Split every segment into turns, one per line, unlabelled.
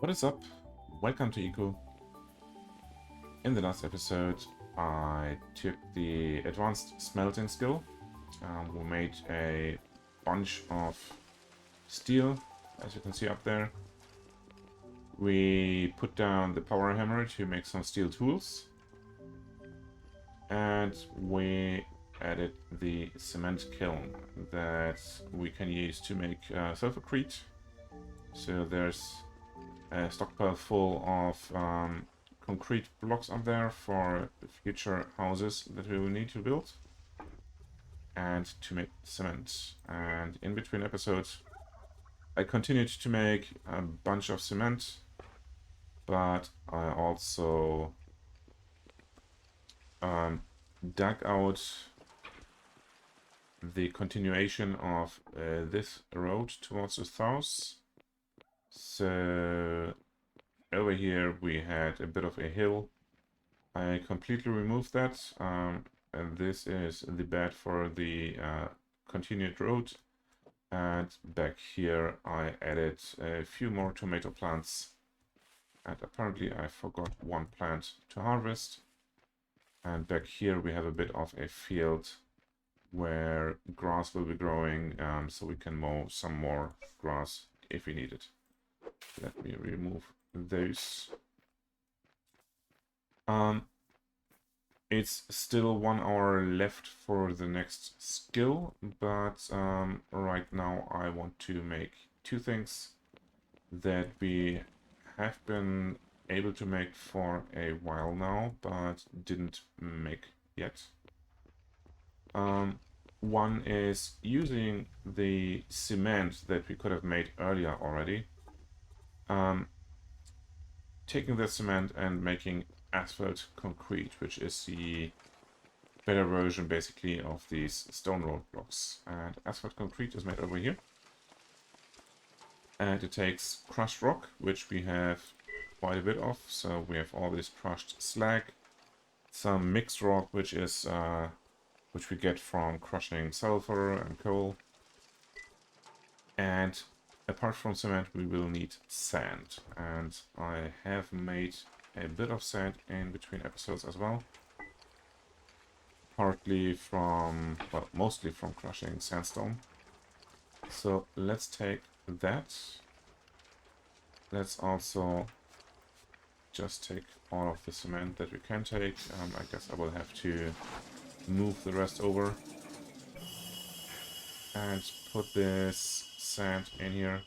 What is up? Welcome to Eco. In the last episode, I took the advanced smelting skill. We made a bunch of steel, as you can see up there. We put down the power hammer to make some steel tools. And we added the cement kiln that we can use to make sulfurcrete. So there's a stockpile full of concrete blocks up there for future houses that we will need to build and to make cement. And in between episodes I continued to make a bunch of cement, but I also dug out the continuation of this road towards the south. So over here we had a bit of a hill. I completely removed that, and this is the bed for the continued road. And back here I added a few more tomato plants, and apparently I forgot one plant to harvest. And back here we have a bit of a field where grass will be growing, so we can mow some more grass if we need it. Let me remove those. It's still 1 hour left for the next skill, but right now I want to make two things that we have been able to make for a while now, but didn't make yet. One is using the cement that we could have made earlier already. Taking the cement and making asphalt concrete, which is the better version basically of these stone road blocks. And asphalt concrete is made over here. And it takes crushed rock, which we have quite a bit of. So we have all this crushed slag, some mixed rock, which is which we get from crushing sulfur and coal. And apart from cement, we will need sand. And I have made a bit of sand in between episodes as well. Partly from, well, mostly from crushing sandstone. So let's take that. Let's also just take all of the cement that we can take. I guess I will have to move the rest over and put this sand in here.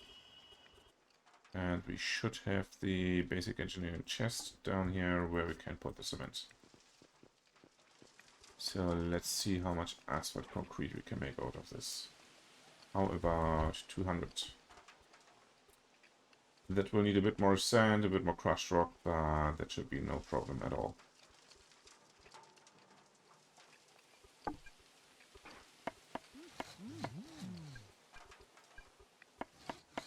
And we should have the basic engineering chest down here where we can put the cement. So let's see how much asphalt concrete we can make out of this. How about 200? That will need a bit more sand, a bit more crushed rock, but that should be no problem at all.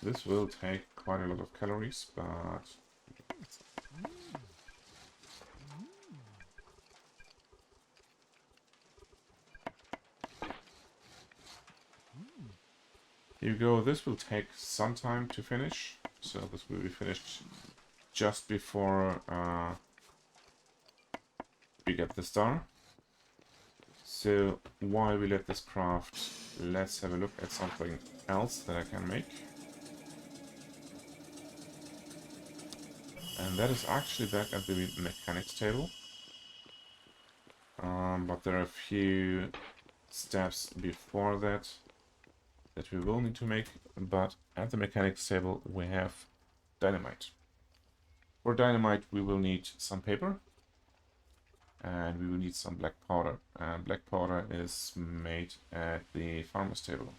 This will take quite a lot of calories, but here you go. This will take some time to finish, so this will be finished just before we get the star. So while we let this craft, let's have a look at something else that I can make. And that is actually back at the mechanics table. But there are a few steps before that we will need to make. But at the mechanics table we have dynamite. For dynamite we will need some paper. And we will need some black powder. Black powder is made at the farmer's table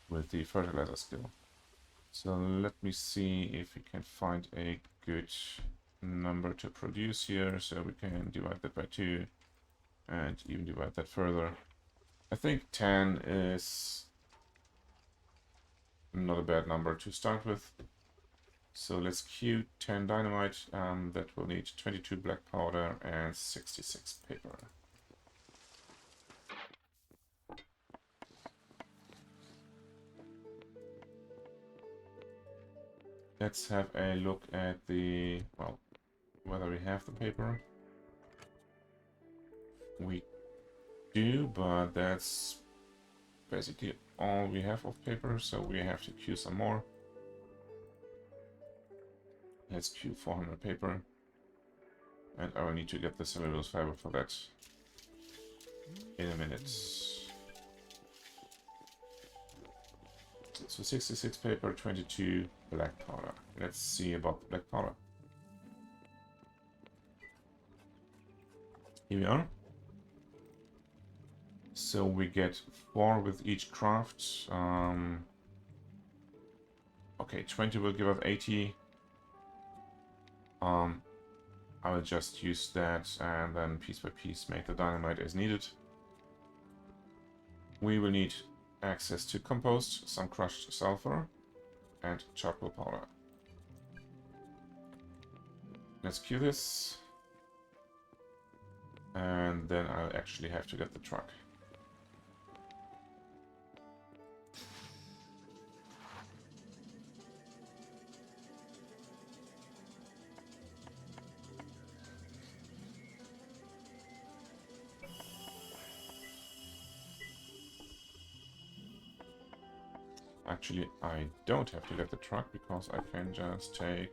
with the fertilizer skill. So let me see if we can find a good number to produce here, so we can divide that by 2 and even divide that further. I think 10 is not a bad number to start with. So let's queue 10 dynamite, that will need 22 black powder and 66 paper. Let's have a look at the, well, whether we have the paper. We do, but that's basically all we have of paper, so we have to queue some more. Let's queue 400 paper. And I will need to get the cellulose fiber for that in a minute. So 66 paper, 22 black powder. Let's see about the black powder. Here we are. So we get 4 with each craft. Okay, 20 will give us 80. I will just use that and then piece by piece make the dynamite as needed. We will need access to compost, some crushed sulfur, and charcoal powder. Let's queue this. And then I'll actually have to get the truck. Actually, I don't have to get the truck because I can just take...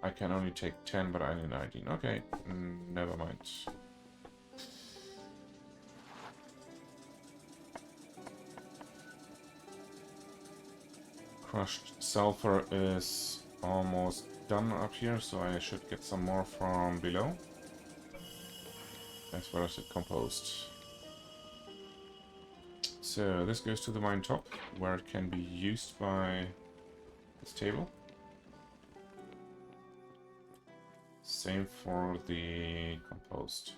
I can only take 10, but I need 19. Okay, never mind. Crushed sulfur is almost done up here, so I should get some more from below. As well as the compost. So this goes to the mine top, where it can be used by this table. Same for the compost.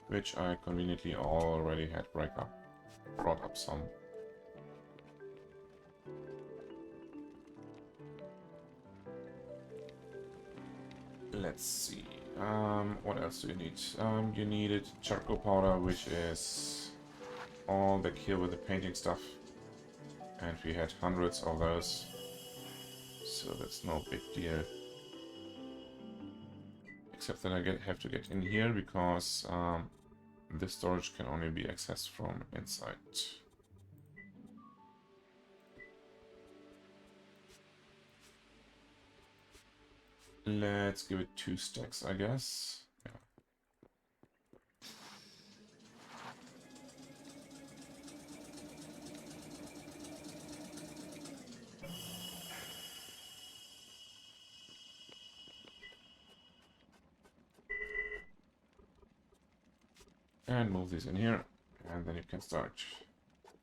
Which I conveniently already had brought up some. Let's see. What else do you need? You needed charcoal powder, which is all back here with the painting stuff. And we had hundreds of those. So that's no big deal. Except that I have to get in here because this storage can only be accessed from inside. Let's give it 2 stacks, I guess. Yeah. And move these in here, and then you can start.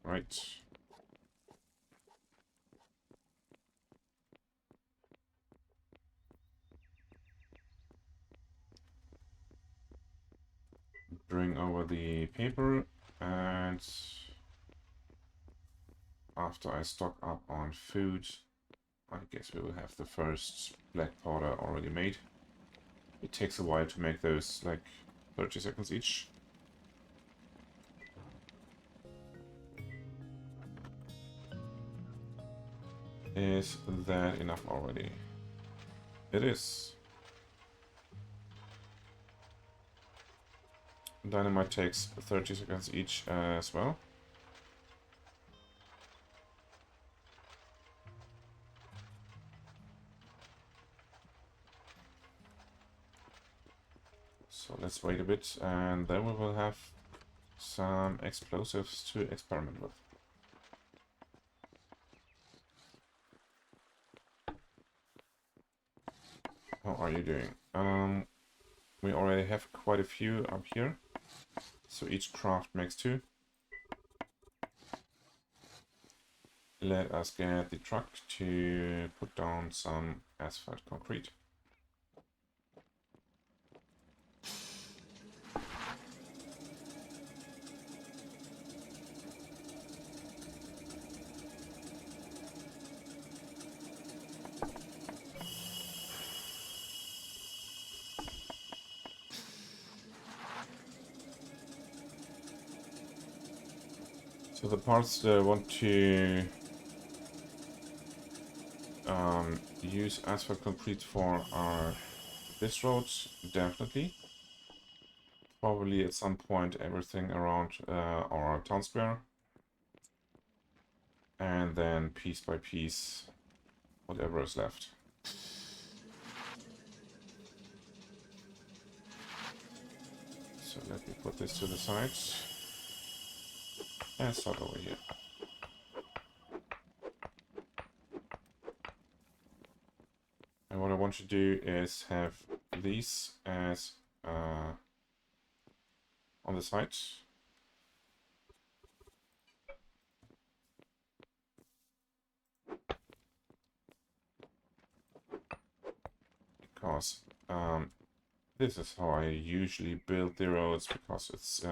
Right. Bring over the paper, and after I stock up on food, I guess we will have the first black powder already made. It takes a while to make those, like 30 seconds each. Is that enough already? It is. Dynamite takes 30 seconds each as well. So let's wait a bit, and then we will have some explosives to experiment with. How are you doing? We already have quite a few up here. So each craft makes 2. Let us get the truck to put down some asphalt concrete. So the parts that I want to use asphalt concrete for are this road, definitely. Probably at some point everything around our town square. And then piece by piece, whatever is left. So let me put this to the side. And start over here. And what I want to do is have these as on the side. Because this is how I usually build the roads, because it's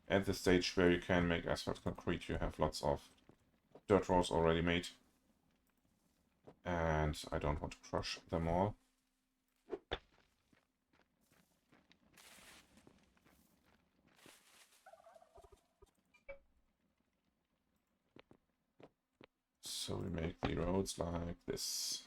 at the stage where you can make asphalt concrete, you have lots of dirt roads already made. And I don't want to crush them all. So we make the roads like this.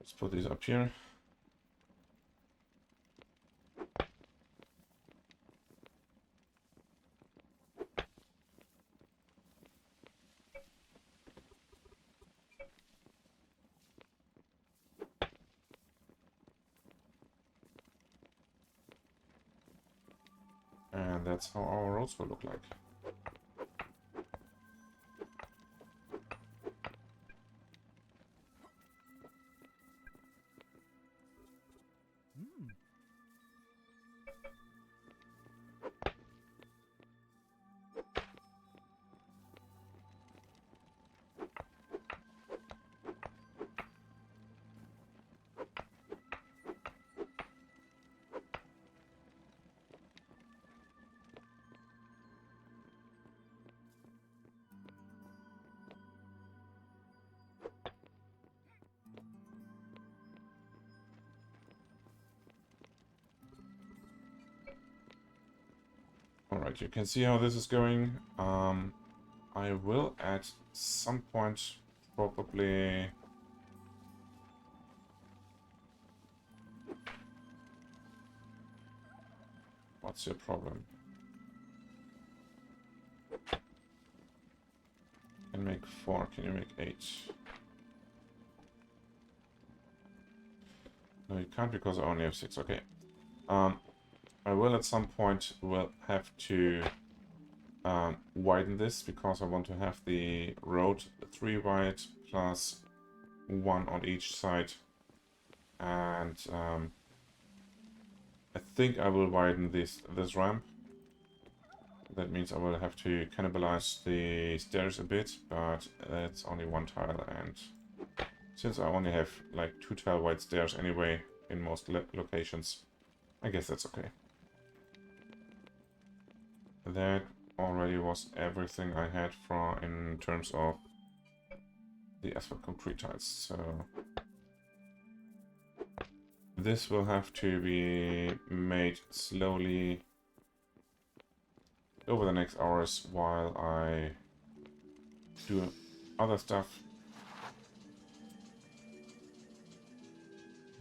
Let's put these up here. And that's how our roads will look like. Alright, you can see how this is going. I will at some point probably... What's your problem? Can make 4, can you make 8? No, you can't because I only have 6, okay. I will at some point will have to widen this, because I want to have the road 3 wide plus 1 on each side. And I think I will widen this ramp. That means I will have to cannibalize the stairs a bit, but it's only 1 tile, and since I only have like 2 tile wide stairs anyway in most locations, I guess that's okay. That already was everything I had for in terms of the asphalt concrete tiles, so this will have to be made slowly over the next hours while I do other stuff.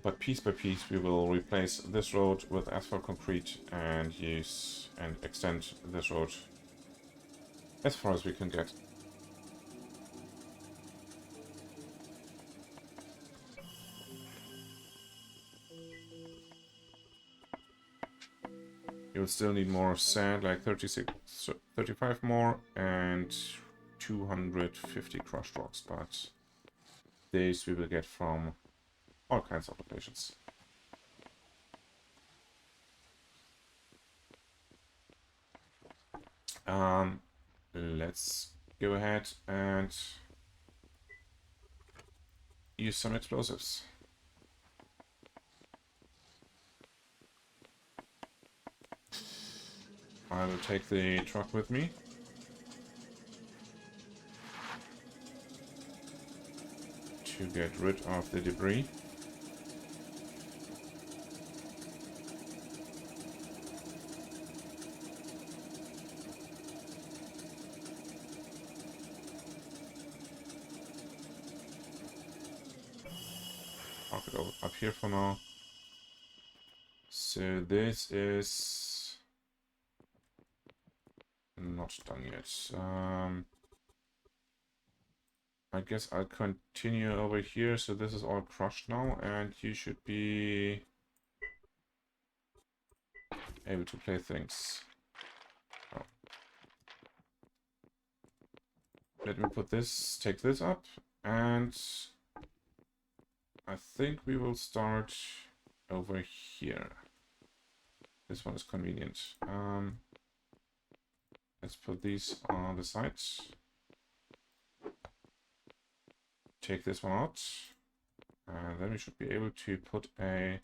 But piece by piece we will replace this road with asphalt concrete and use and extend this road as far as we can get. You will still need more sand, like 35 more and 250 crushed rocks, but these we will get from all kinds of locations. Let's go ahead and use some explosives. I will take the truck with me. To get rid of the debris. Park it up here for now. So this is not done yet. I guess I'll continue over here. So this is all crushed now, and you should be able to play things. Oh. Let me put this, take this up, and I think we will start over here. This one is convenient. Let's put these on the sides. Take this one out. And then we should be able to put a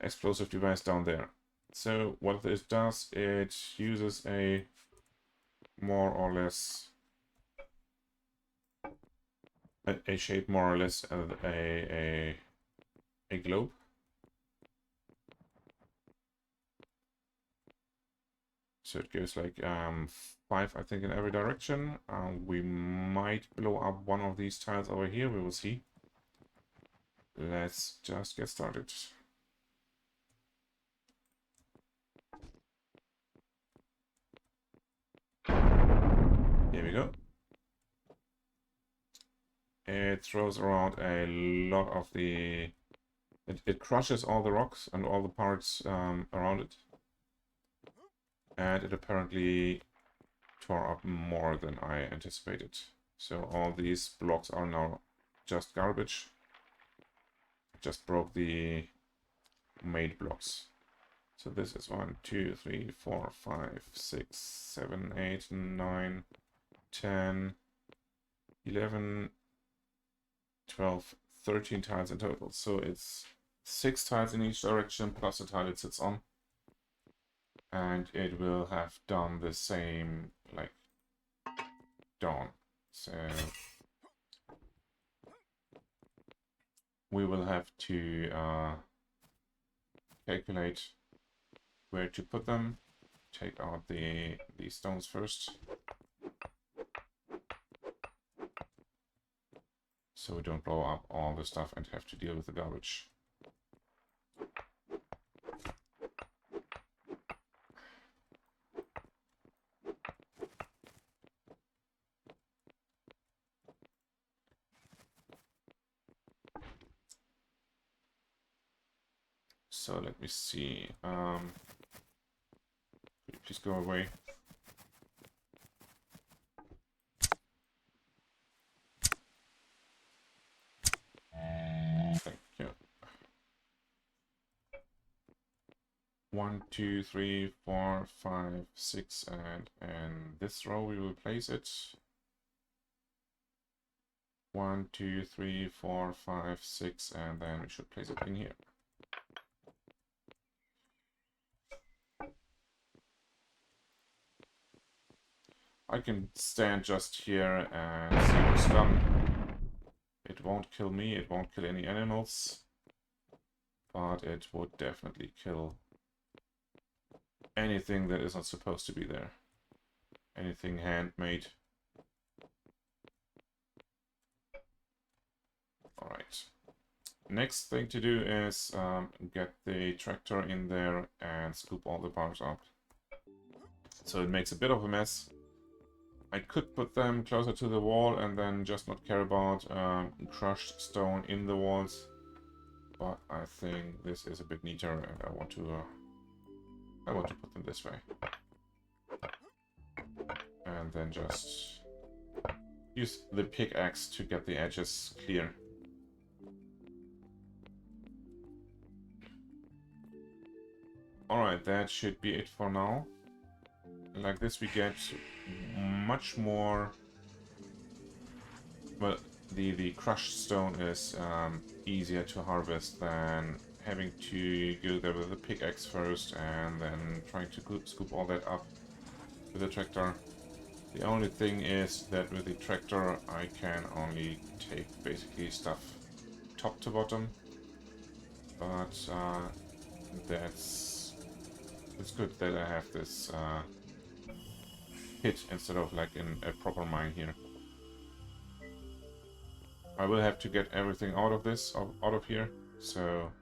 explosive device down there. So what this does, it uses a more or less a shape more or less of a globe. So it goes like 5, I think, in every direction. We might blow up one of these tiles over here. We will see. Let's just get started. Here we go. It throws around a lot of the... It crushes all the rocks and all the parts around it. And it apparently tore up more than I anticipated. So all these blocks are now just garbage. Just broke the made blocks. So this is 1, 2, 3, 4, 5, 6, 7, 8, 9, 10, 11, 12, 13 tiles in total. So it's 6 tiles in each direction plus the tile it sits on. And it will have done the same, like, down. So we will have to calculate where to put them. Take out the stones first, so we don't blow up all the stuff and have to deal with the garbage. So let me see. Please go away. Thank you. 1, 2, 3, 4, 5, 6, and in this row we will place it. 1, 2, 3, 4, 5, 6, and then we should place it in here. I can stand just here and see what's done. It won't kill me, it won't kill any animals, but it would definitely kill anything that is not supposed to be there. Anything handmade. Alright. Next thing to do is get the tractor in there and scoop all the parts up. So it makes a bit of a mess. I could put them closer to the wall and then just not care about crushed stone in the walls. But I think this is a bit neater and I want to put them this way. And then just use the pickaxe to get the edges clear. Alright, that should be it for now. Like this we get much more... Well, the crushed stone is easier to harvest than having to go there with the pickaxe first and then trying to scoop all that up with the tractor. The only thing is that with the tractor I can only take basically stuff top to bottom, but it's good that I have this pit instead of like in a proper mine here. I will have to get everything out of this, out of here, so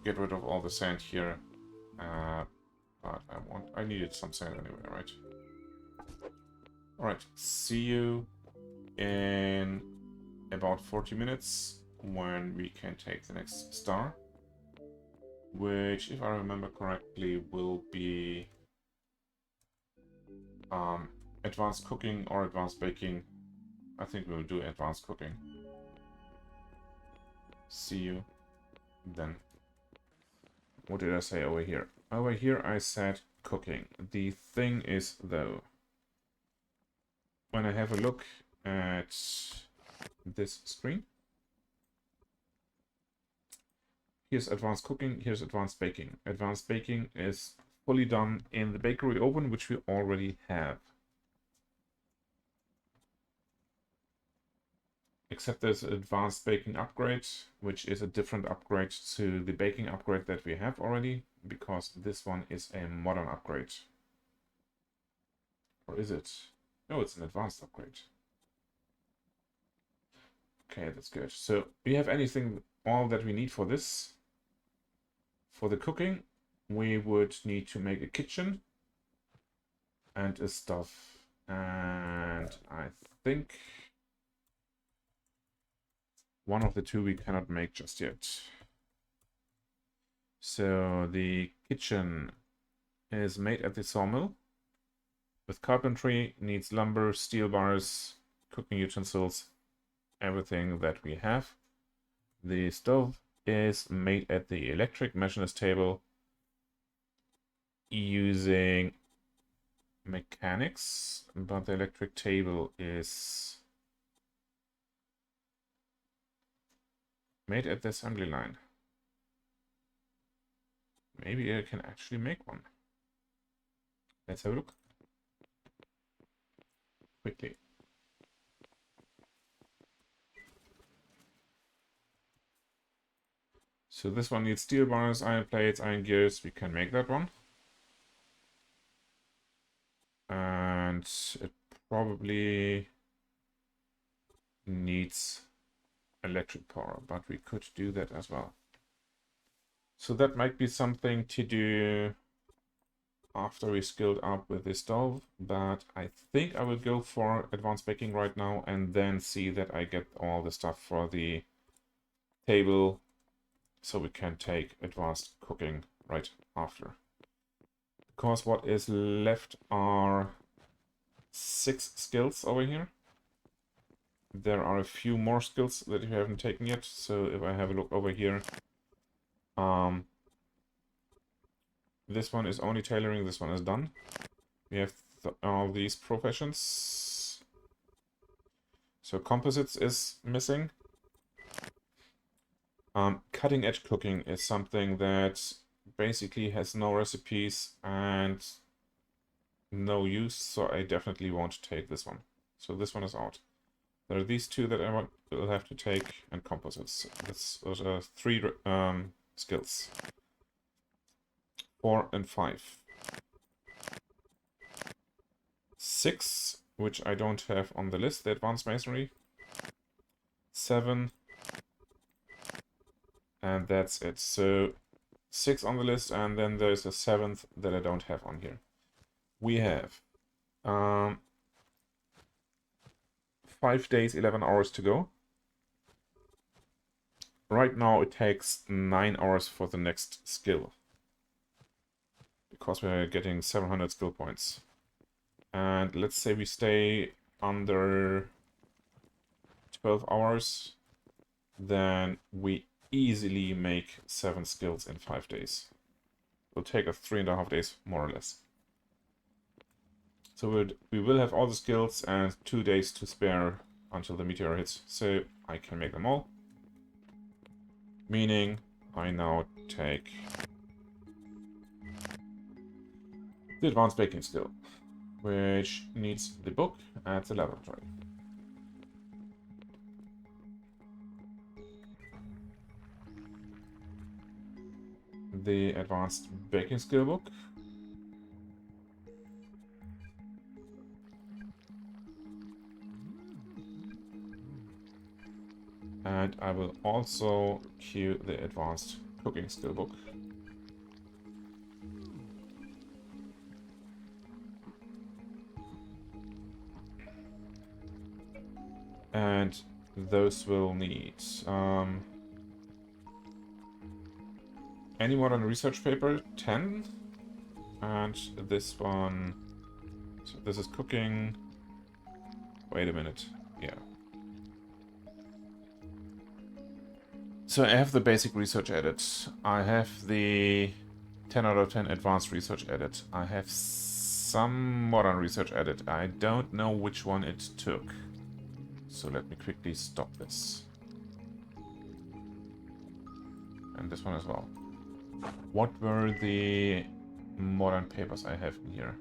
get rid of all the sand here. But I needed some sand anyway, right? Alright, see you in about 40 minutes when we can take the next star, which, if I remember correctly, will be advanced cooking or advanced baking. I think we'll do advanced cooking. See you then. What did I say over here? Over here I said cooking. The thing is, though, when I have a look at this screen, here's advanced cooking, here's advanced baking. Advanced baking is fully done in the bakery oven, which we already have. Except there's an advanced baking upgrade, which is a different upgrade to the baking upgrade that we have already, because this one is a modern upgrade. Or is it? No, it's an advanced upgrade. Okay, that's good. So we have all that we need for this. For the cooking, we would need to make a kitchen and a stove. And I think one of the two we cannot make just yet. So the kitchen is made at the sawmill. With carpentry, needs lumber, steel bars, cooking utensils, everything that we have. The stove is made at the electric machinist table using mechanics, but the electric table is made at the assembly line. Maybe I can actually make one. Let's have a look. Quickly. So this one needs steel bars, iron plates, iron gears. We can make that one. And it probably needs electric power, but we could do that as well. So that might be something to do after we skilled up with the stove, but I think I will go for advanced baking right now and then see that I get all the stuff for the table so we can take advanced cooking right after. Because what is left are 6 skills over here. There are a few more skills that you haven't taken yet, so if I have a look over here, this one is only tailoring, this one is done. We have all these professions. So composites is missing. Cutting edge cooking is something that basically has no recipes and no use, so I definitely won't take this one. So this one is out. There are these 2 that I will have to take, and composites. Those are 3 skills. 4 and 5. 6, which I don't have on the list, the advanced masonry. 7. And that's it. So 6 on the list, and then there's a 7th that I don't have on here. We have 5 days, 11 hours to go. Right now it takes 9 hours for the next skill, because we're getting 700 skill points. And let's say we stay under 12 hours, then we easily make 7 skills in 5 days. It'll take us 3.5 days, more or less. So we will have all the skills and 2 days to spare until the meteor hits, so I can make them all. Meaning I now take the advanced baking skill, which needs the book at the laboratory. The advanced baking skill book. And I will also queue the advanced cooking skill book. And those will need any modern research paper, 10. And this one, so this is cooking. Wait a minute, yeah. So I have the basic research edit. I have the 10 out of 10 advanced research edit. I have some modern research edit. I don't know which one it took. So let me quickly stop this. And this one as well. What were the modern papers I have in here?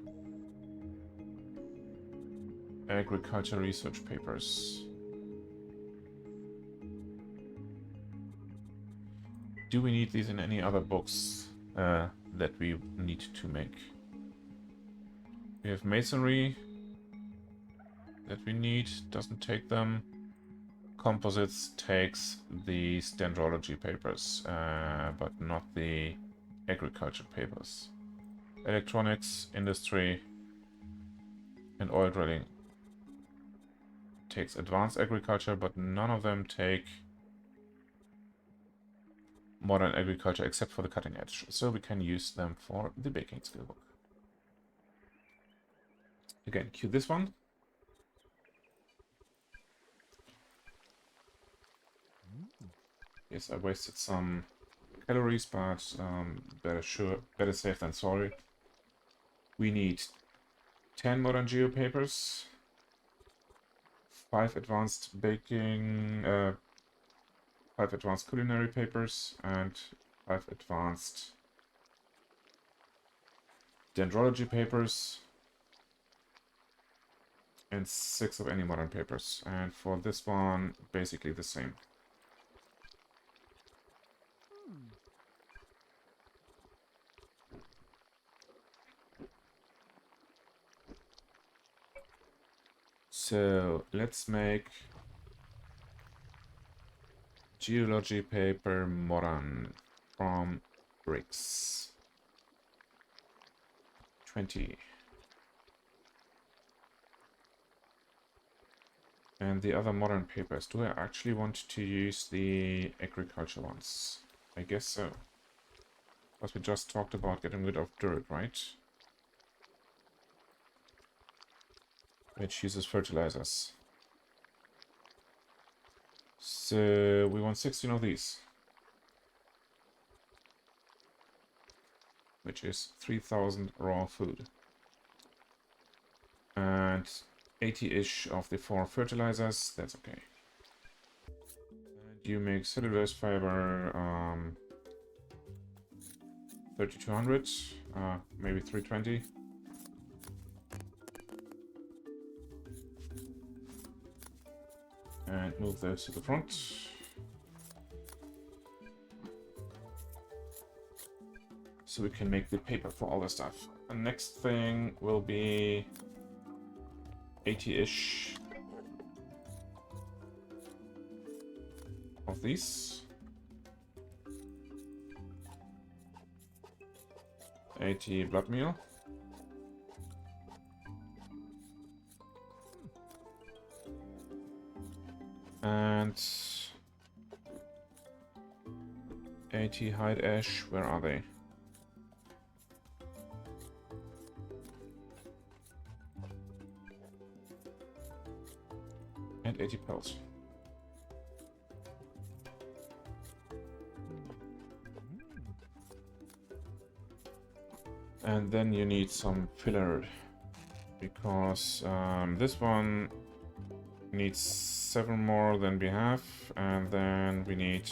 Agriculture research papers. Do we need these in any other books that we need to make? We have masonry that we need, doesn't take them. Composites takes the dendrology papers, but not the agriculture papers. Electronics, industry, and oil drilling takes advanced agriculture, but none of them take modern agriculture except for the cutting edge. So we can use them for the baking skill book. Again, cue this one. Yes, I wasted some calories, but better safe than sorry. We need 10 modern geo papers, 5 advanced baking, 5 advanced culinary papers, and 5 advanced dendrology papers, and 6 of any modern papers. And for this one, basically the same. So let's make geology paper modern from bricks. 20. And the other modern papers, do I actually want to use the agriculture ones? I guess so. Because we just talked about getting rid of dirt, right? Which uses fertilizers. So we want 16 of these. Which is 3,000 raw food. And 80-ish of the 4 fertilizers, that's okay. And you make cellulose fiber 3,200, maybe 320. And move those to the front. So we can make the paper for all the stuff. The next thing will be 80-ish of these. 80 blood meal. And 80 hide ash, where are they? And 80 pelts. And then you need some filler, because this one needs 7 more than we have, and then we need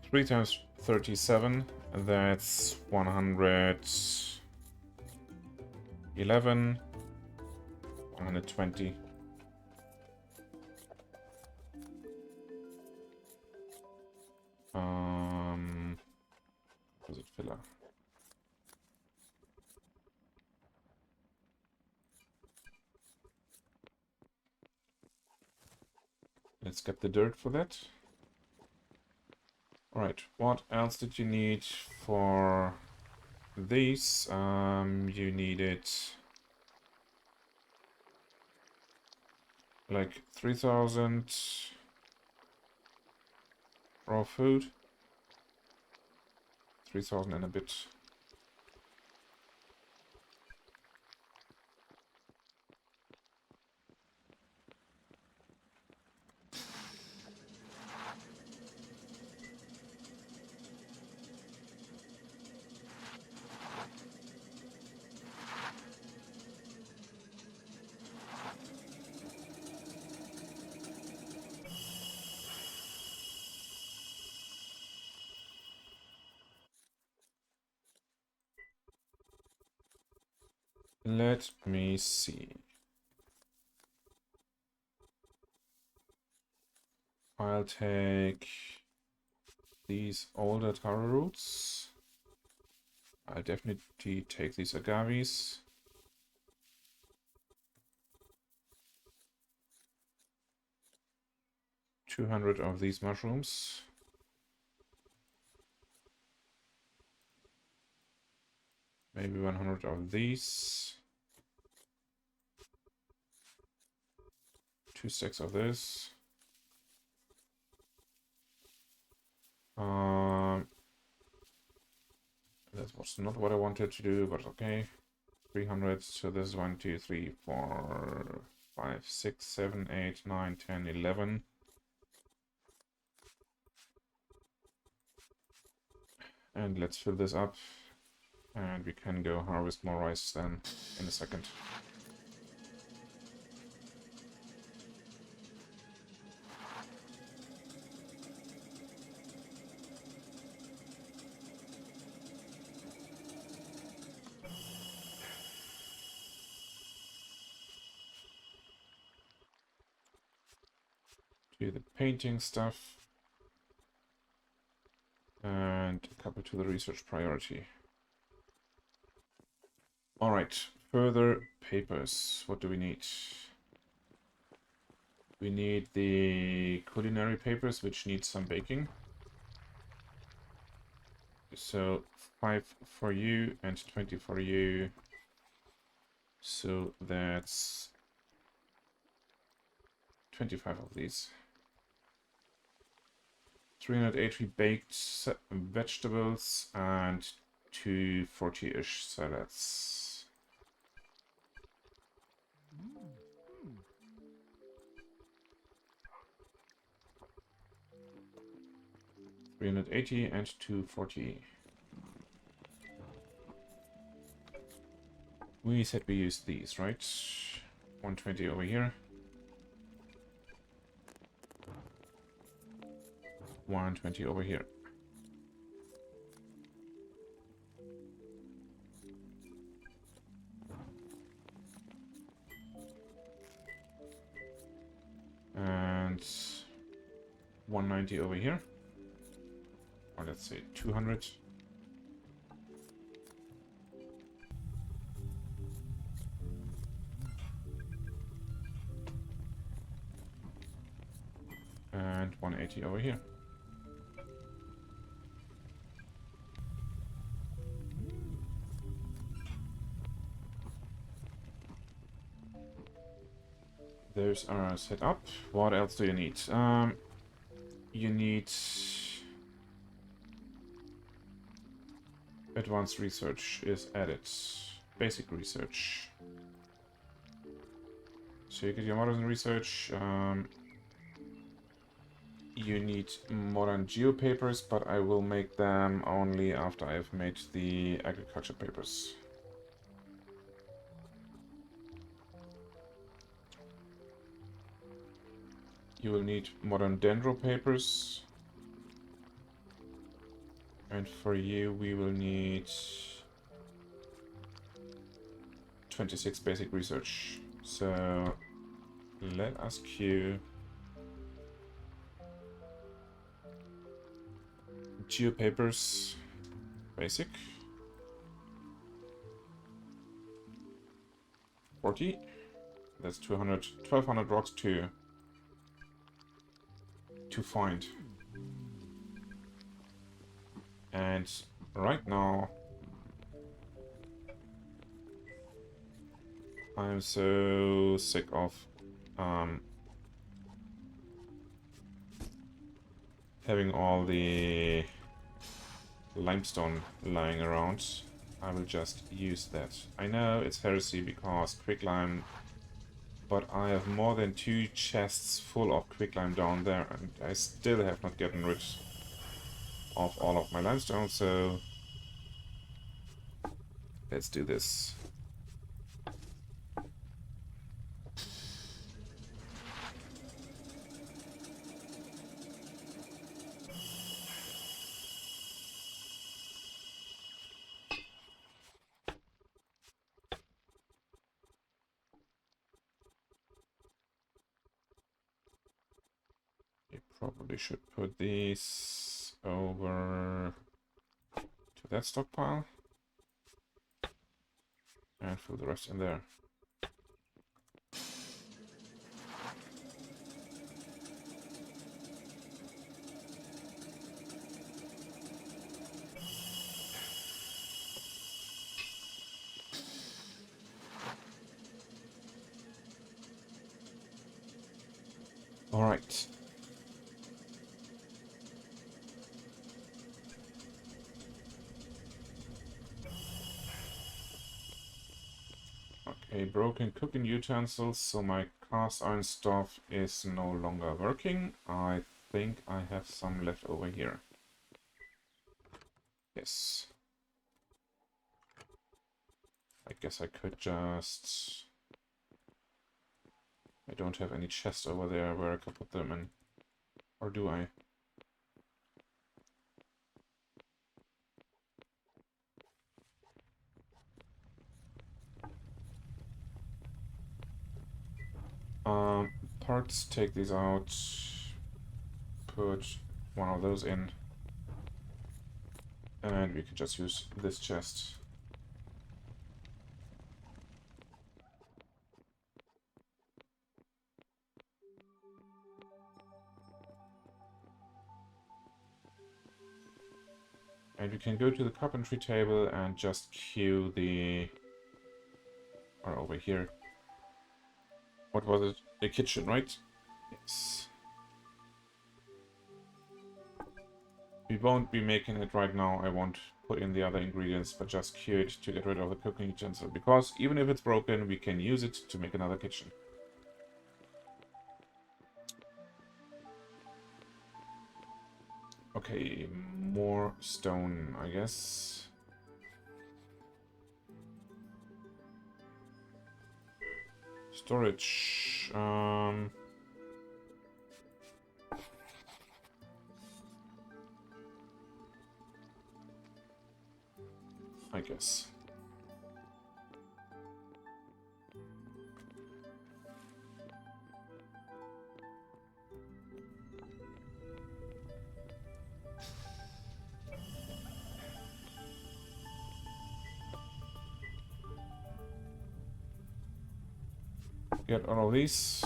3 times 37, that's 111, 120. Was it filler? Let's get the dirt for that. Alright, what else did you need for these? You needed like 3,000 raw food. 3,000 and a bit. Let me see. I'll take these older taro roots. I'll definitely take these agaves. $200 of these mushrooms. Maybe 100 of these. 2 stacks of this. That was not what I wanted to do, but okay. 300. So this is 1, 2, 3, 4, 5, 6, 7, 8, 9, 10, 11. And let's fill this up. And we can go harvest more rice then in a second. Do the painting stuff. And a couple to the research priority. Alright, further papers. What do we need? We need the culinary papers, which need some baking. So 5 for you and 20 for you. So that's 25 of these. 380 baked vegetables and 240-ish salads. $380 and 240. We said we use these, right? 120 over here. 120 over here. And 190 over here. Or let's say 200. And 180 over here. Those are set up. What else do you need? You need advanced research is added. Basic research. So you get your modern research. You need modern geo papers, but I will make them only after I've made the agriculture papers. You will need modern dendro papers. And for you, we will need 26 basic research. So let us queue geopapers basic 40. That's 200, 1200 rocks to find. And right now I'm so sick of having all the limestone lying around. I will just use that. I know it's heresy because quicklime, but I have more than 2 chests full of quicklime down there, and I still have not gotten rid of all of my limestone, so let's do this. Probably should put these over to that stockpile and fill the rest in there. All right. Okay, broken cooking utensils, so my cast iron stuff is no longer working. I think I have some left over here. Yes. I guess I could just... I don't have any chests over there where I could put them in. Or do I? Parts, take these out. Put one of those in. And we can just use this chest. And we can go to the carpentry table and just queue the... or over here. What was it? The kitchen, right? Yes. We won't be making it right now. I won't put in the other ingredients, but just queue it to get rid of the cooking utensil. Because even if it's broken, we can use it to make another kitchen. Okay, more stone, I guess. Storage. I guess. Get all of these.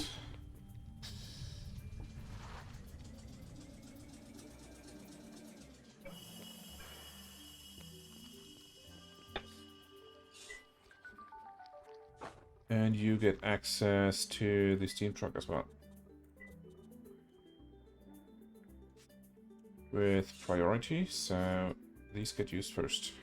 And you get access to the steam truck as well. With priority, so these get used first.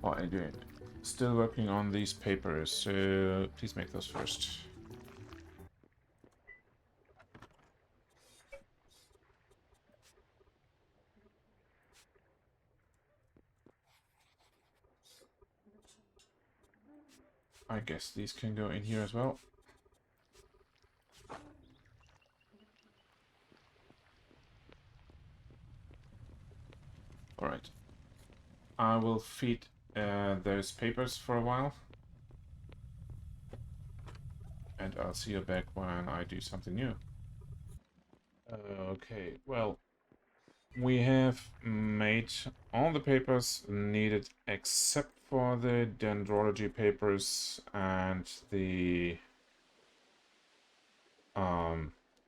What are you doing? Still working on these papers, so please make those first. I guess these can go in here as well. Alright. I will feed those papers for a while. And I'll see you back when I do something new. Okay, well, we have made all the papers needed except for the dendrology papers and the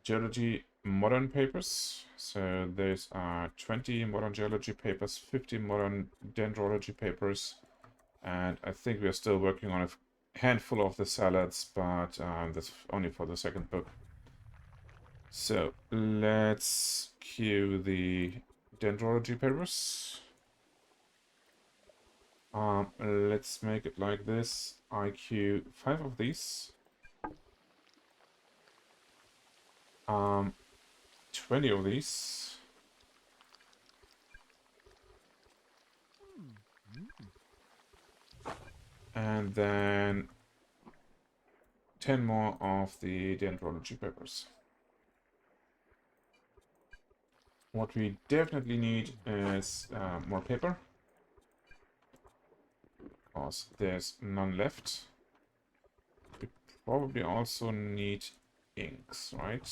geology modern papers. So those are 20 modern geology papers, 50 modern dendrology papers, and I think we are still working on a handful of the salads, but that's only for the second book. So let's queue the dendrology papers. Let's make it like this. I queue 5 of these. 20 of these. And then 10 more of the dendrology papers. What we definitely need is more paper, because there's none left. We probably also need inks, right?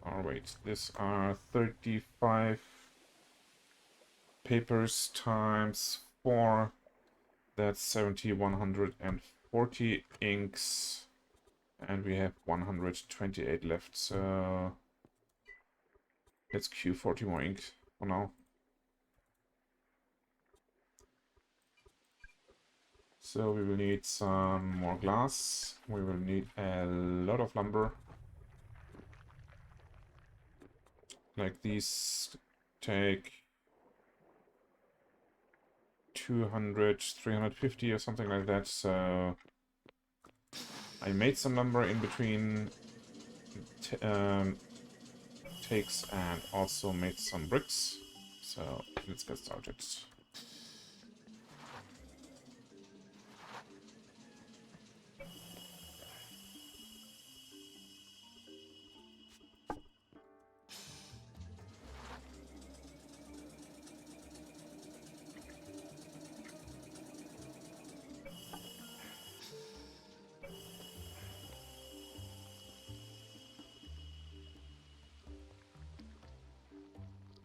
Oh wait, these are 35 papers times 4. That's 70, 140 inks. And we have 128 left, so let's queue 40 more ink for now. So we will need some more glass. We will need a lot of lumber. Like these take 200, 350 or something like that. So I made some lumber in between takes and also made some bricks. So let's get started.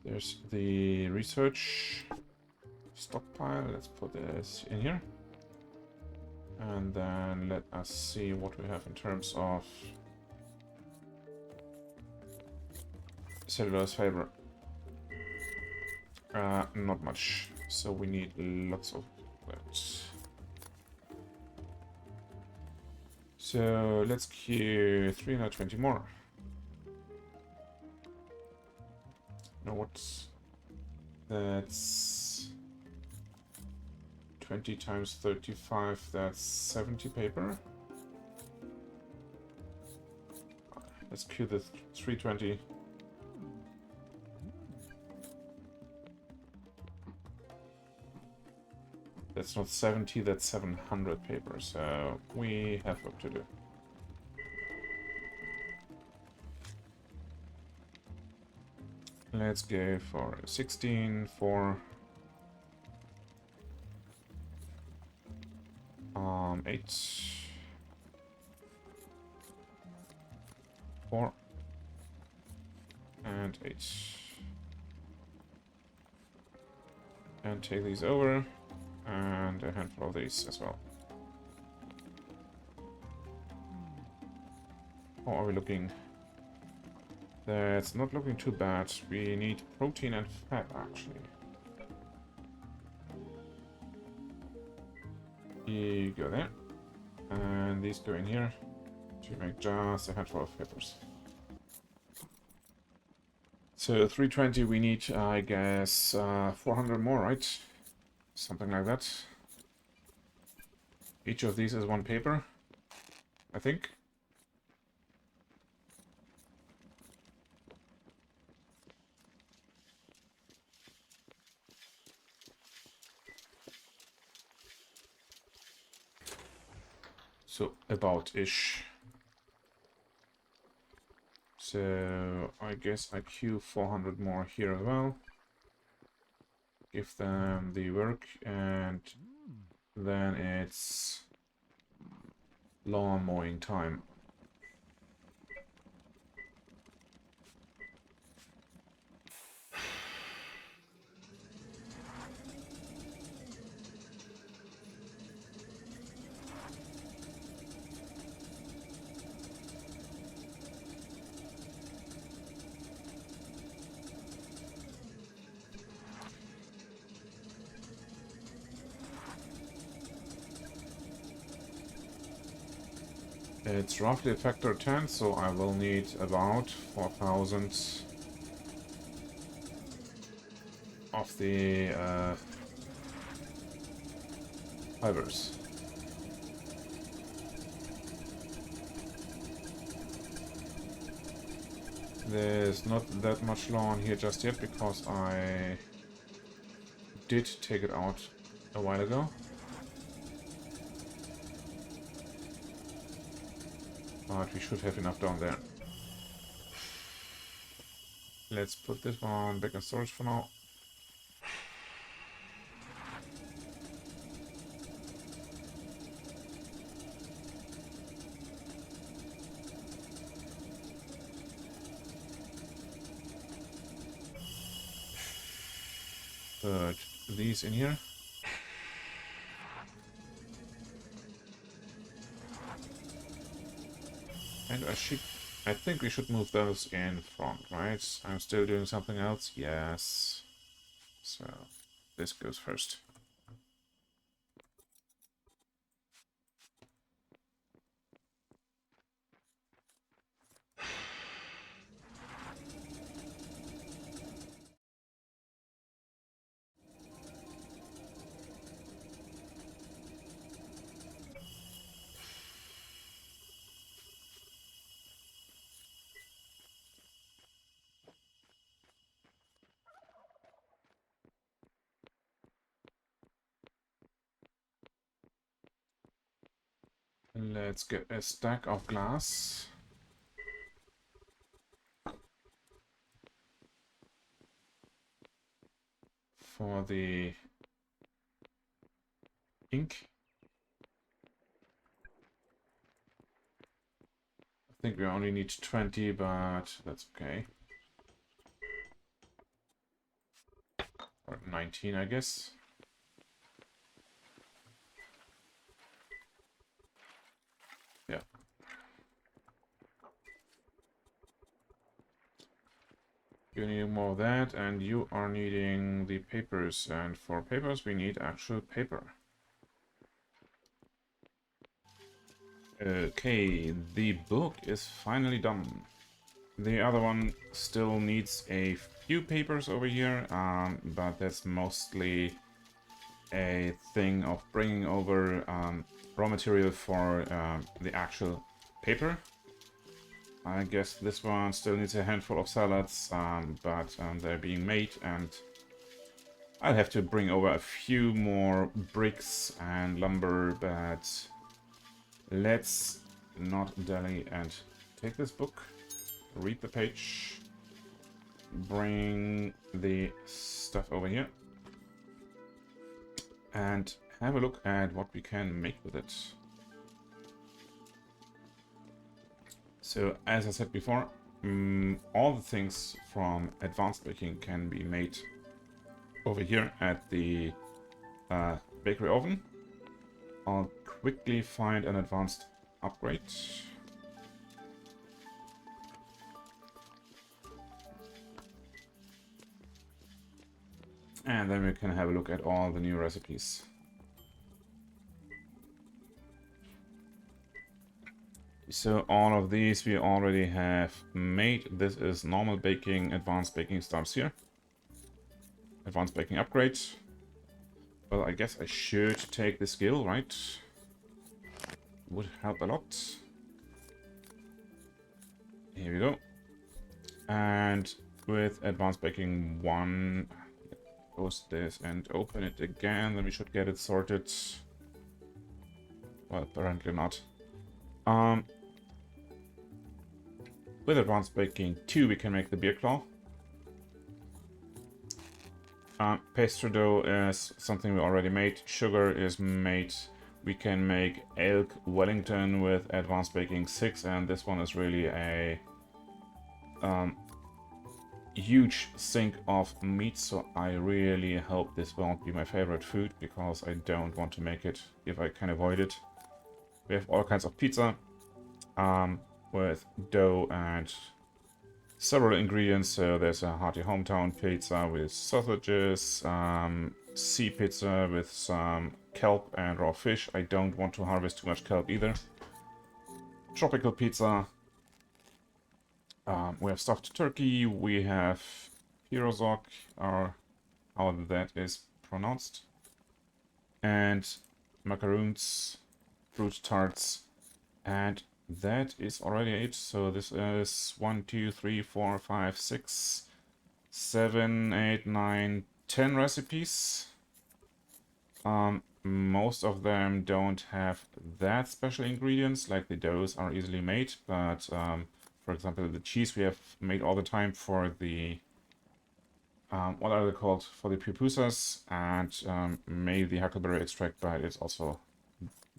There's the research stockpile. Let's put this in here. And then let us see what we have in terms of cellulose fiber. Not much. So we need lots of that. So let's queue 320 more. Now what's... That's 20 times 35, that's 70 paper. Let's queue the 320. That's not 70, that's 700 paper, so we have work to do. Let's go for 16, 4, 8, 4, and 8. And take these over, and a handful of these as well. How are we looking? That's not looking too bad. We need protein and fat, actually. You go there. And these go in here to make just a handful of papers. So 320 we need, I guess, 400 more, right? Something like that. Each of these is one paper, I think. So about-ish. So I guess I queue 400 more here as well. Give them the work, and then it's lawn mowing time. It's roughly a factor 10, so I will need about 4,000 of the fibers. There's not that much lawn here just yet because I did take it out a while ago. But we should have enough down there. Let's put this one back in storage for now. Put these in here. And I think we should move those in front, right? I'm still doing something else. Yes. So this goes first. Let's get a stack of glass. For the ink. I think we only need 20, but that's okay. Or 19, I guess. Yeah. You need more of that, and you are needing the papers. And for papers, we need actual paper. Okay, the book is finally done. The other one still needs a few papers over here, but that's mostly a thing of bringing over raw material for the actual paper. I guess this one still needs a handful of salads, but they're being made, and I'll have to bring over a few more bricks and lumber, but let's not dally and take this book, read the page, bring the stuff over here, and have a look at what we can make with it. So, as I said before, all the things from advanced baking can be made over here at the bakery oven. I'll quickly find an advanced upgrade. And then we can have a look at all the new recipes. So all of these we already have made. This is normal baking, advanced baking starts here. Advanced baking upgrade. Well, I guess I should take the skill, right? Would help a lot. Here we go. And with advanced baking 1, close this and open it again. Then we should get it sorted. Well, apparently not. Um, with advanced baking 2, we can make the beer claw. Pastry dough is something we already made. Sugar is made. We can make elk Wellington with advanced baking 6, and this one is really a huge sink of meat, so I really hope this won't be my favorite food, because I don't want to make it if I can avoid it. We have all kinds of pizza with dough and several ingredients. So there's a hearty hometown pizza with sausages, sea pizza with some kelp and raw fish. I don't want to harvest too much kelp either. Tropical pizza. We have stuffed turkey. We have pirozok, or how that is pronounced, and macaroons, fruit tarts, and that is already it. So this is 1, 2, 3, 4, 5, 6, 7, 8, 9, 10 recipes. Most of them don't have that special ingredients, like the doughs are easily made, but for example, the cheese we have made all the time for the what are they called? For the pupusas, and made the huckleberry extract, but it's also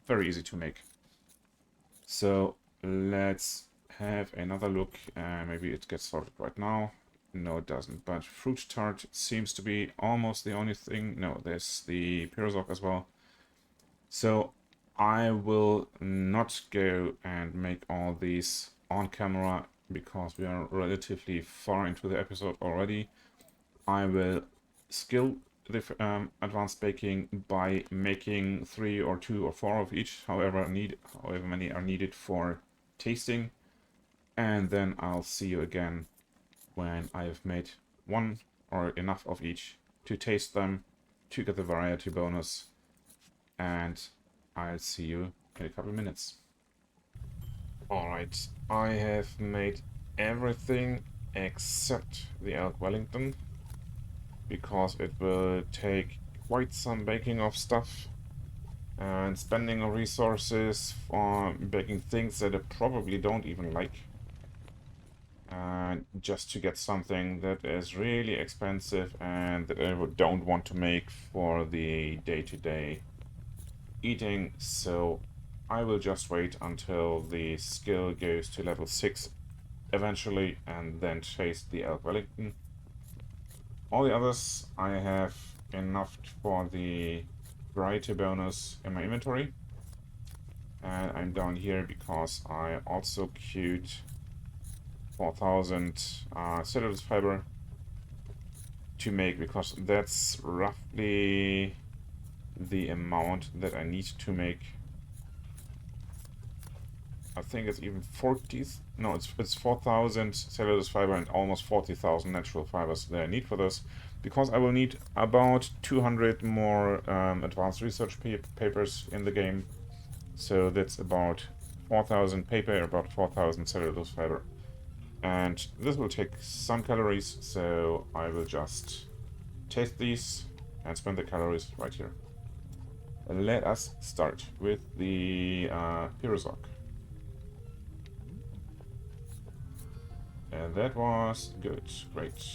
very easy to make. So let's have another look. Maybe it gets sorted right now. No, it doesn't. But fruit tart seems to be almost the only thing. No, there's the pirozok as well. So I will not go and make all these on camera, because we are relatively far into the episode already. I will skill the advanced baking by making 3 or 2 or 4 of each, however many are needed for tasting, and then I'll see you again when I've made 1 or enough of each to taste them, to get the variety bonus, and I'll see you in a couple of minutes. Alright, I have made everything except the elk Wellington, because it will take quite some baking of stuff and spending of resources for baking things that I probably don't even like, just to get something that is really expensive and that I don't want to make for the day-to-day eating. So I will just wait until the skill goes to level 6 eventually, and then taste the elk Wellington. All the others I have enough for the variety bonus in my inventory, and I'm down here because I also queued 4,000 cellulose fiber to make, because that's roughly the amount that I need to make. I think it's even 40. No, it's 4,000 cellulose fiber and almost 40,000 natural fibers that I need for this, because I will need about 200 more advanced research papers in the game. So that's about 4,000 paper, about 4,000 cellulose fiber, and this will take some calories. So I will just taste these and spend the calories right here. Let us start with the pirozok. And that was good. Great.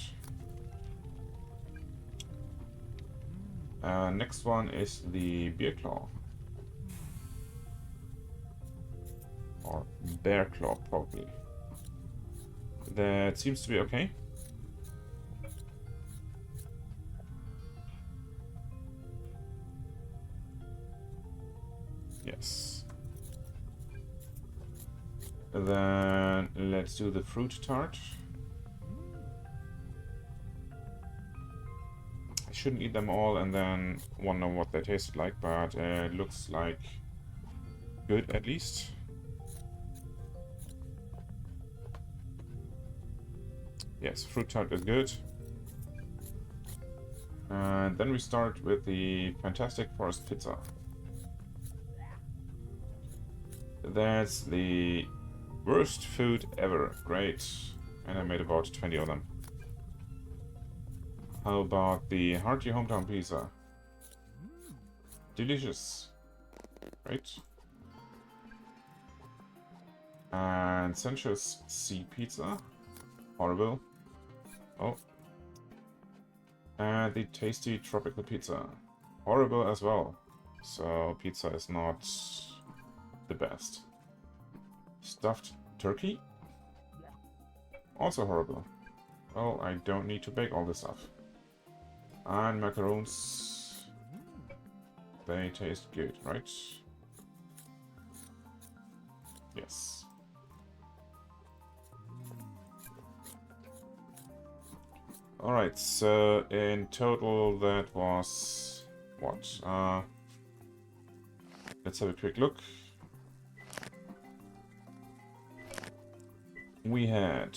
Next one is the beer claw. Or bear claw, probably. That seems to be okay. Yes. Then let's do the fruit tart. I shouldn't eat them all and then wonder what they tasted like, but it looks like good at least. Yes, fruit tart is good. And then we start with the Fantastic Forest Pizza. That's the worst food ever. Great. And I made about 20 of them. How about the hearty hometown pizza? Delicious. Right? And sensuous sea pizza. Horrible. Oh. And the tasty tropical pizza. Horrible as well. So pizza is not the best. Stuffed turkey? Also horrible. Well, I don't need to bake all this stuff. And macaroons. They taste good, right? Yes. Alright, so in total that was... what? Let's have a quick look. We had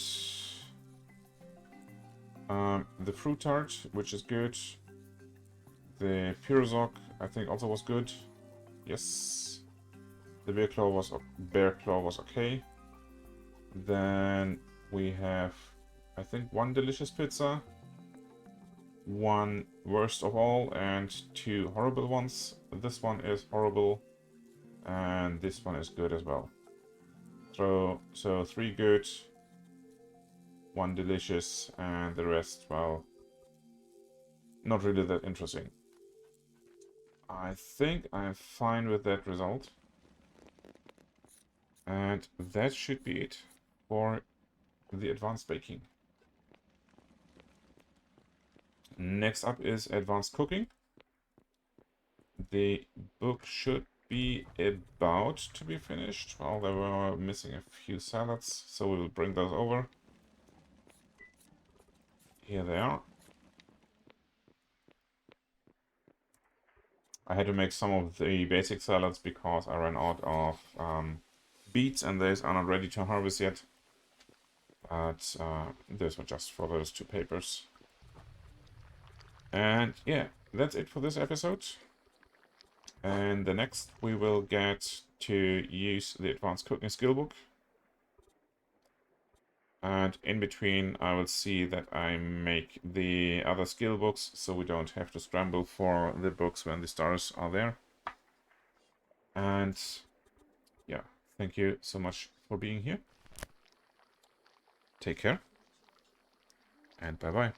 the fruit tart, which is good. The Pirozok, I think, also was good. Yes. The bear claw was okay. Then we have, I think, one delicious pizza, one worst of all, and two horrible ones. This one is horrible, and this one is good as well. So three good, one delicious, and the rest, well, not really that interesting. I think I'm fine with that result. And that should be it for the advanced baking. Next up is advanced cooking. The book should be about to be finished. Well, they were missing a few salads, so we will bring those over. Here they are. I had to make some of the basic salads because I ran out of beets and those are not ready to harvest yet. But those were just for those two papers. And yeah, that's it for this episode. And the next we will get to use the advanced cooking skill book. And in between I will see that I make the other skill books so we don't have to scramble for the books when the stars are there. And yeah, thank you so much for being here. Take care and bye bye.